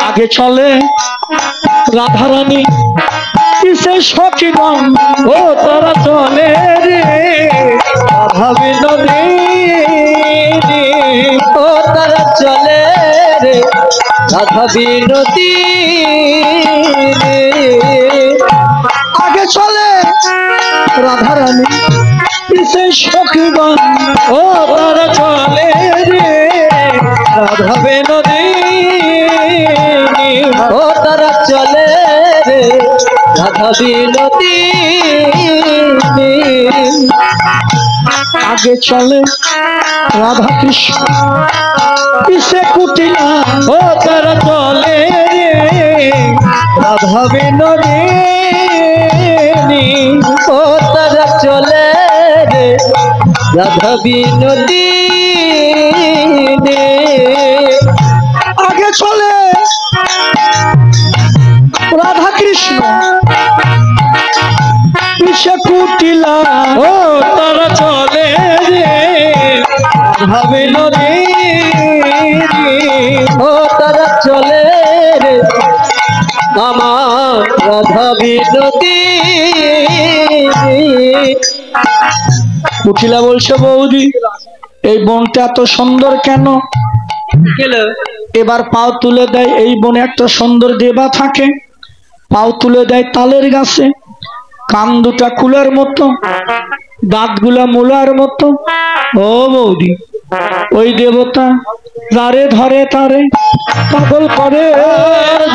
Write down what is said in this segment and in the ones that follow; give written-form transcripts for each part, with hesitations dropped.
আগে চলে রাধারানী কিসে সখীগণ ও তারা চলে রে রাধা বিনোদিনী ও তারা চলে রে রাধা বিনোদিনী আগে চলে রাধারানী কিসে সখীগণ ও তারা চলে রে রাধা বিনোদিনী ও তারা চলে রে রাধা বিনোদিনী আগে চলে রাধা কৃষ্ণ কিসে কুটিলা ও তারা চলে রে রাধা বিনোদিনী ও তারা চলে রে রাধা বিনোদিনী আগে চলে রাধা কৃষ্ণ কিসে কুটিলা ও তারা চলে রে রাধা বিনোদিনী ও তারা চলে রে আমার রাধা বিনোদিনী কুটিলা বলছে বৌদি এই বনটা এত সুন্দর কেন? এবার পাও তুলে দেয় এই বনে একটা সুন্দর দেবা থাকে, পাও তুলে দেয় তালের গাছে, কান দুটা কুলার মতো, দাঁতগুলা মূলার মতো। ও বৌদি ওই দেবতা যারে ধরে তারে পাগল করে,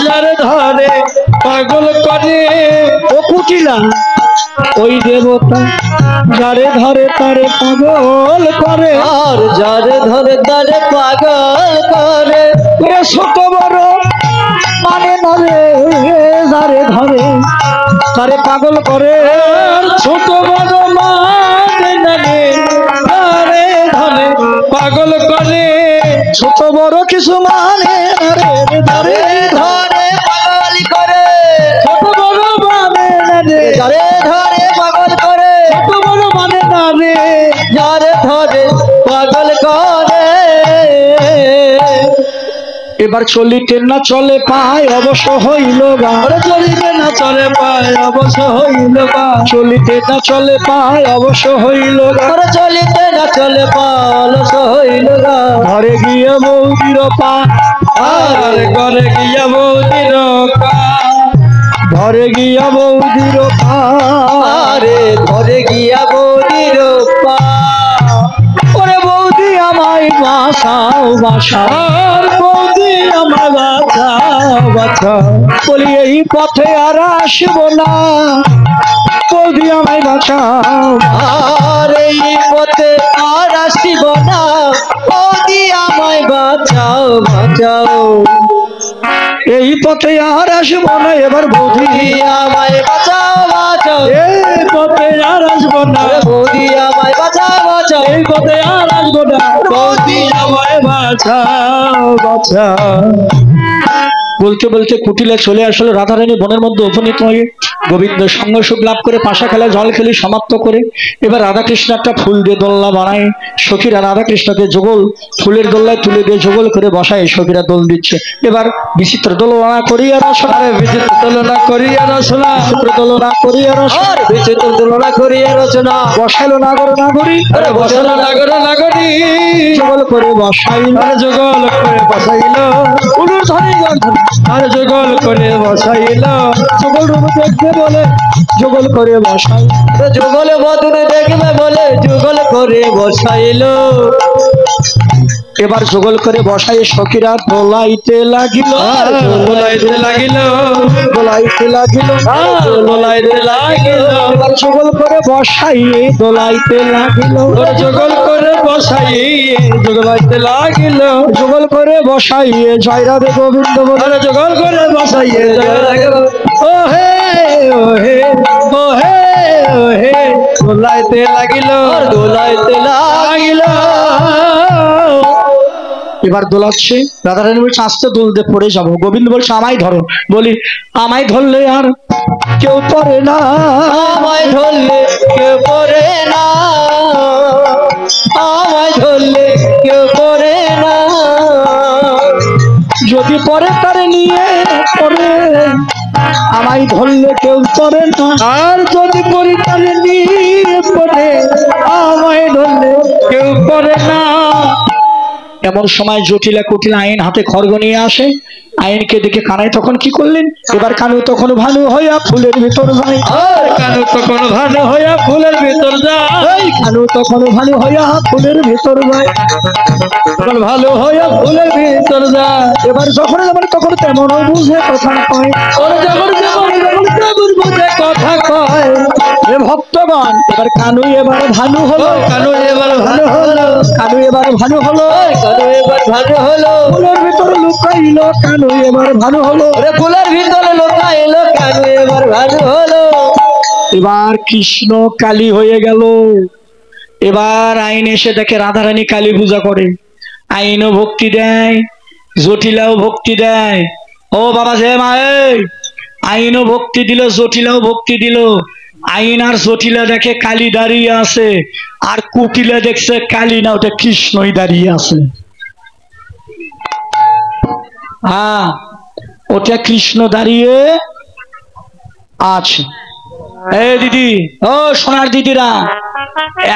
যারে ধরে পাগল করে। ও কুটিলা ওই দেবতা যারে ধরে তারে পাগল করে, আর যারে ধরে তারে পাগল করে। ছোট বড় মানে নরে যারে ধরে তারে পাগল করে, ছোট বড় মানে নরে যারে ধরে পাগল করে। ছোট বড় কিছু মানে ধরে ধরে পাগল করে, ছোট বড় মানে নরে যারে ধরে পাগল করে, ছোট বড় মানে নরে যারে ধরে পাগল করে। এবার চলিতে না চলে পায় অবশ্য হইল গা, চলিতে না চলে পায় অবশ্য হইল গা, চলিতে না চলে পায় অবশ্য হইল গা, চলিতে না চলে পালস হইল গা। ঘরে গিয়ে বৌদির পা, আর ঘরে গিয়া বৌদির পা, ঘরে গিয়া বৌদির পা, আরে ঘরে গিয়া বৌদির পা। ওরে বৌদি আমায় বাঁচাও বাঁচাও, বৌদি আমায় বাঁচাও বাঁচাও, বলি এই পথে আর আসবো না, বৌদি আমায় বাঁচাও। আর এই পথে আর আসিব না, বৌদি আমায় বাঁচাও বাঁচাও। এই পথে আর আসবো না, এবার বৌদি আমায় বাঁচাও বাঁচাও, এই পথে আর আসবো না, বৌদি আমায় বাঁচাও বাঁচাও, এই পথে আর আসবো না, বৌদি আমায় বাঁচাও বাঁচাও। বলতে বলতে কুটিলা চলে আসলো। রাধারানী বনের মধ্যে উপনীত হয়ে গোবিন্দ সঙ্গ সুখ লাভ করে পাশা খেলা জল খেলি সমাপ্ত করে এবার রাধাকৃষ্ণ একটা ফুল দিয়ে দোলনা বানায়। সখীরা রাধাকৃষ্ণকে যোগল ফুলের দোলনায় তুলে দিয়ে যোগল করে বসায়, সখীরা দোল দিচ্ছে। এবার বিচিত্র দোলনা করিয়া রসনা, বিচিত্র দোলনা করিয়া রসনা, বিচিত্র দোলনা করিয়া রসনা, বিচিত্র তুলনা করিয়া রচনা। বসাইলো নাগর নাগরী, আরে বসালো নাগর নাগরী, যোগল করে বসাইল, যোগল করে বসাইল, উলুর ধরে আর যোগল করে বসাইল, যোগল রূপ দেখবে বলে যোগল করে বসাই, যুগল বদন দেখবে বলে যুগল করে বসাইল। এবার যোগল করে বসাই সখীরা দোলাইতে লাগিল, দোলাইতে লাগিল, দোলাইতে লাগিল, দোলাইতে লাগিল, এবার যোগল করে বসাইয়ে দোলাইতে লাগিল, যোগল করে বসাইয়ে যোগলাইতে লাগিল, যোগল করে বসাইয়ে জয় রাধে গোবিন্দ বলে যোগল করে বসাইয়ে ও হে ও হে ও হে ও হে দোলাইতে লাগিল, দোলাইতে লাগিল। এবার দোলাচ্ছে। রাধারানী বলছে আস্তে দুলতে পড়ে যাবো। গোবিন্দ বলছে আমায় ধরো। বলি আমায় ধরলে আর কেউ পড়ে না, আমায় ধরলে কেউ পড়ে না, আমায় ধরলে কেউ পড়ে না। যদি পরে তারে নিয়ে পরে আমায় ধরলে কেউ করে না, আর যদি পরে তারে নিয়ে পরে আমায় ধরলে কেউ করে না। এমন সময় জটিলা কুটিলা আইন হাতে খড়গ নিয়ে আসে। আইনকে দেখে কানাই তখন কি করলেন? এবার কানু তখন ভানু হইয়া ফুলের ভিতর যায়। কানু তখন ভানু হইয়া ফুলের ভিতর যায়। কানু তখন ভানু হইয়া ফুলের ভিতর যায়। তখন ভালো হইয়া ফুলের ভিতর যায়। এবার যখন যেমন তখন তেমন বুঝে কথা কয়। ওরে যখন যেমন তেমন বুঝে কথা কয়। হে ভক্তগণ, এবার কানু এবার ভানু হলো। কানু এবার ভালো হলো। কানু এবার ভানু হলো। কানু এবার ভালো হলো। ফুলের ভিতর লুকাইলো, কানু এবার ভানু হলো। ওরে ফুলের ভিতরে লুকাইলো, কানু এবার ভালো হলো। এবার কৃষ্ণ কালী হয়ে গেল। এবার আইন এসে দেখে রাধারানী কালী পূজা করে। আইনও ভক্তি দেয়, জটিলাও ভক্তি দেয়। ও বাবা যে মা, আইনও ভক্তি দিল, জটিলাও ভক্তি দিল। আইন আর জটিলা দেখে কালী দাঁড়িয়ে আছে, আর কুটিলা দেখছে কালী না, ওটা কৃষ্ণই দাঁড়িয়ে আছে। হ্যাঁ, ওটা কৃষ্ণ দাঁড়িয়ে আছে। এই দিদি, ও সোনার দিদিরা,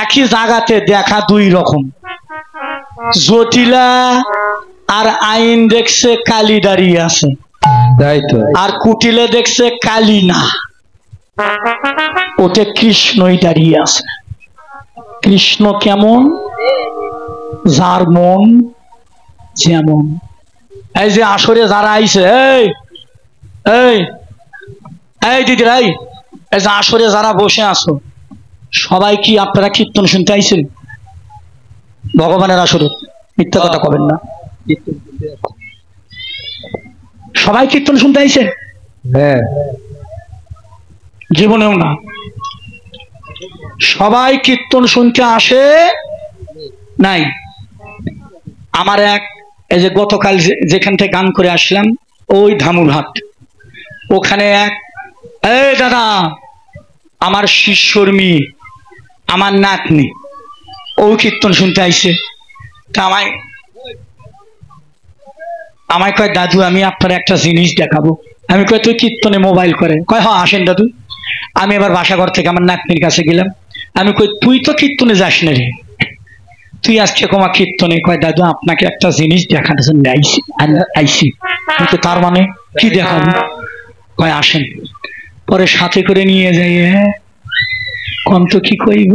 একই জায়গাতে দেখা দুই রকম। জটিলা আর আইন দেখছে কালী দাঁড়িয়ে আছে, তাই তো। আর কুটিলে দেখছে কালী না, ওতে কৃষ্ণই দাঁড়িয়ে আছে। কৃষ্ণ কেমন? যার মন যেমন। এই যে আসরে যারা আইছে, এই এই এই দিদিরা, এই যে আসরে যারা বসে আছো, সবাই কি আপনারা কীর্তন শুনতে আইছেন? ভগবানের আসরে মিথ্যা কথা কবেন না। সবাই কীর্তন শুনতে আইছেন? হ্যাঁ। জীবনেও না। সবাই কীর্তন শুনতে আসে নাই। আমার এক, এই যে গতকাল যেখান থেকে গান করে আসলাম, ওই ধামুরহাট, ওখানে এক, এই দাদা, আমার শিষ্যর মেয়ে, আমার নাতনি, ও কীর্তন শুনতে আইছে। তা আমায় কয়, দাদু আমি আপনার একটা জিনিস দেখাবো। আমি কয়, তুই কীর্তনে মোবাইল করে? কয়, হ্যাঁ আসেন দাদু। আমি এবার বাসাঘর থেকে আমার নাতনির কাছে গেলাম। আমি কই, তুই তো কীর্তনে যাস না রে, তুই আজকে কমা কীর্তনে? কয়, দাদু আপনাকে একটা জিনিস দেখানোর জন্য আইছি। তার মানে কি দেখাবো? কয়, আসেন। পরে সাথে করে নিয়ে যাই। কম তো কি কইব,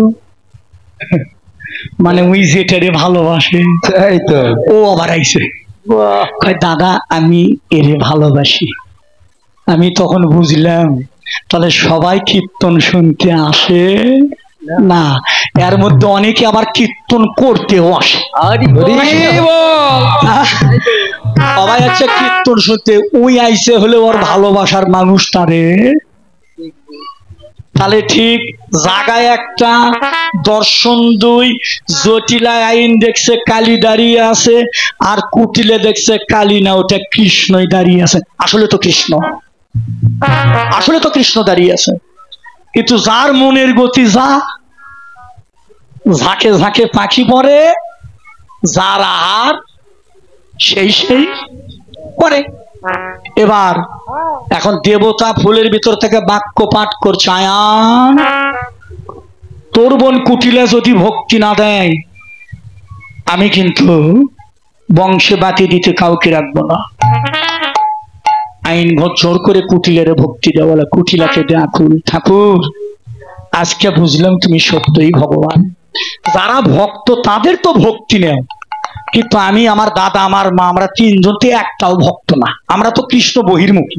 মানে ওই যেটারে ভালোবাসে, তাই তো। ও আবার আইছে। কয়, দাদা আমি এরে ভালোবাসি। আমি তখন বুঝলাম, তাহলে সবাই কীর্তন শুনতে আসে না, এর মধ্যে অনেকে আবার কীর্তন করতেও আসে। সবাই আছে কীর্তন শুনতে, ওই আইছে হলে ওর ভালোবাসার মানুষ তারে। তাহলে ঠিক জায়গায় একটা, দর্শন দুই। জটিলায় আইন দেখছে কালী দাঁড়িয়ে আছে, আর কুটিলে দেখছে কালী না, ওটা কৃষ্ণই দাঁড়িয়ে আছে। আসলে তো কৃষ্ণ, আসলে তো কৃষ্ণ দাঁড়িয়ে আছে। কিন্তু যার মনের গতি যা, ঝাঁকে ঝাঁকে পাখি পড়ে, যার আহার সেই সেই করে। এবার এখন দেবতা ফুলের ভিতর থেকে বাক্য পাঠ করছে, আয়ান তোর বোন কুটিলা যদি ভক্তি না দেয়, আমি কিন্তু বংশে বাতি দিতে কাউকে রাখবো না। আইন ঘর জোর করে কুটিলের ভক্তি দেওয়া, বলে কুটিলাকে ডাকুন, ঠাকুর আজকে বুঝলাম তুমি সত্যই ভগবান। যারা ভক্ত তাদের তো ভক্তি নেও, কিন্তু আমি, আমার দাদা, আমার মা, আমরা তিনজনতে একটাও ভক্ত না, আমরা তো কৃষ্ণ বহির্মুখী।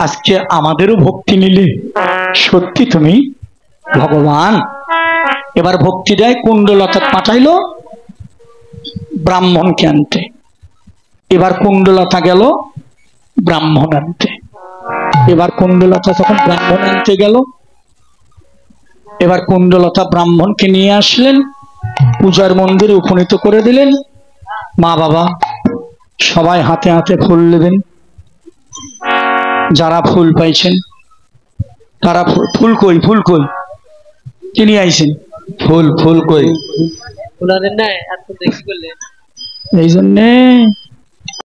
আজকে আমাদেরও ভক্তি নিলে সত্যি তুমি ভগবান। এবার ভক্তি দেয়, কুণ্ডলতা পাঠাইলো ব্রাহ্মণকে আনতে। এবার কুণ্ডলতা গেল ব্রাহ্মণ আনতে। এবার কুণ্ডলতা যখন ব্রাহ্মণ আনতে গেল, এবার কুণ্ডলতা ব্রাহ্মণকে নিয়ে আসলেন, পূজার মন্দিরে উপনীত করে দিলেন। মা বাবা সবাই হাতে হাতে ফুল নেবেন। যারা ফুল পাইছেন তারা ফুল কই, ফুল কই, কি নিয়ে আইছেন? ফুল ফুল কই? এই জন্যে